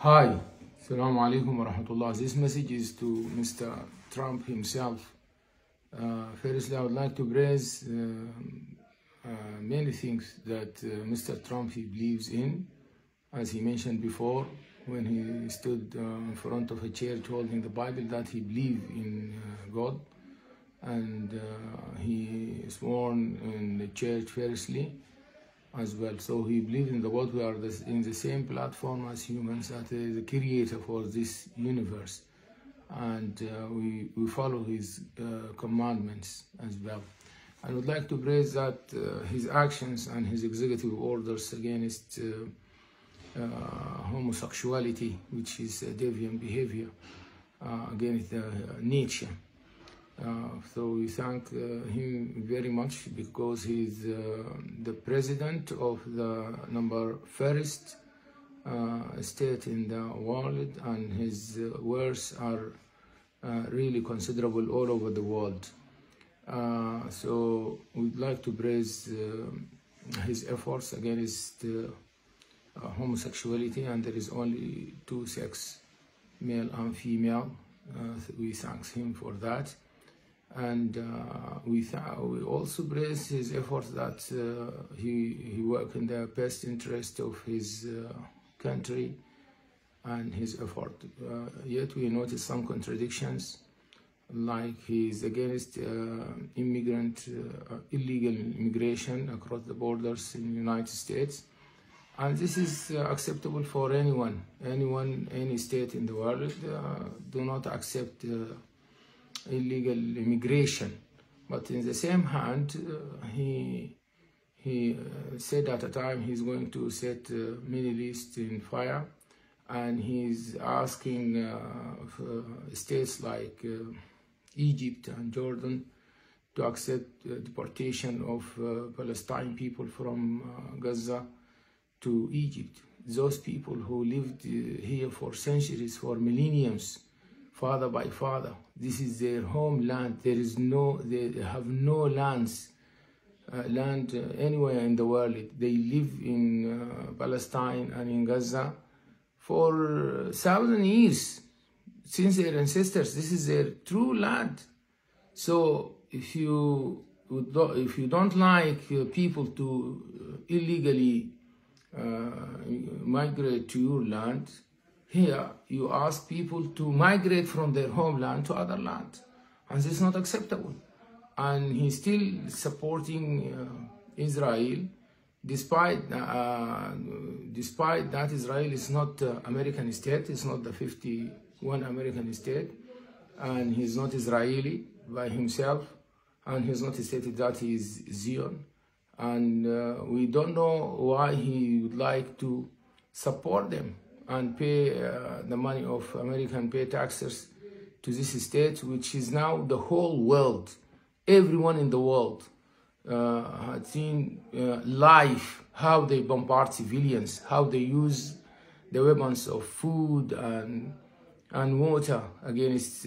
Hi, Assalamu alaikum wa rahmatullah. This message is to Mr. Trump himself. Firstly, I would like to praise many things that Mr. Trump he believes in, as he mentioned before when he stood in front of a church holding the Bible, that he believed in God, and he sworn in the church firstly as well. So he believes in the God. We are in the same platform as humans, that is the creator for this universe, and we follow his commandments as well. I would like to praise that his actions and his executive orders against homosexuality, which is deviant behavior against nature. So we thank him very much, because he's the president of the #1st state in the world, and his words are really considerable all over the world. So we'd like to praise his efforts against homosexuality, and there is only two sexes, male and female. We thank him for that. And we also praise his efforts that he worked in the best interest of his country and his effort. Yet we notice some contradictions, like he is against illegal immigration across the borders in the United States. And this is acceptable for anyone, any state in the world do not accept illegal immigration. But in the same hand, he said at a time he's going to set Middle East in fire, and he's asking states like Egypt and Jordan to accept deportation of Palestinian people from Gaza to Egypt. Those people who lived here for centuries, for millenniums, father by father. This is their homeland. They have no land anywhere in the world. They live in Palestine and in Gaza for 1,000 years, since their ancestors. This is their true land. So if you don't like people to illegally migrate to your land, here you ask people to migrate from their homeland to other land, and this is not acceptable. And he's still supporting Israel, despite that Israel is not American state. It's not the 51 American state, and he's not Israeli by himself, and he's not stated that he is Zion. And we don't know why he would like to support them and pay the money of American pay taxes to this state, which is now the whole world. Everyone in the world had seen live how they bombard civilians, how they use the weapons of food and water against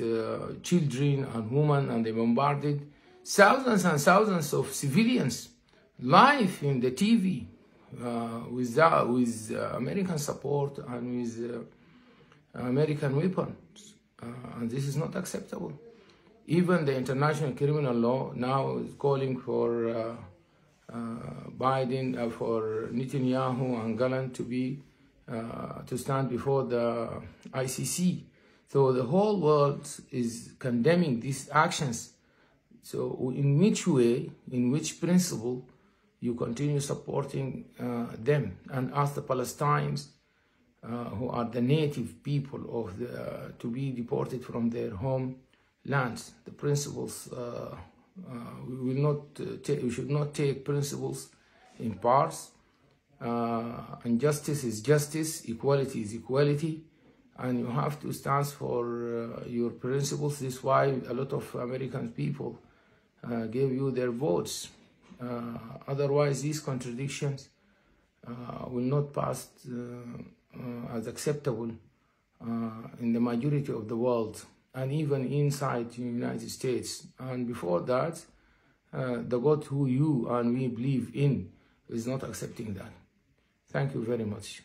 children and women, and they bombarded thousands and thousands of civilians live in the TV. With American support and with American weapons, and this is not acceptable. Even the international criminal law now is calling for Biden, for Netanyahu and Gallant to stand before the ICC. So the whole world is condemning these actions. So in which way, in which principle, you continue supporting them, and ask the Palestinians, who are the native people of to be deported from their homelands. The principles, we should not take principles in parts. And justice is justice, equality is equality, and you have to stand for your principles. This is why a lot of American people gave you their votes. Otherwise, these contradictions will not pass as acceptable in the majority of the world, and even inside the United States. And before that, the God who you and we believe in is not accepting that. Thank you very much.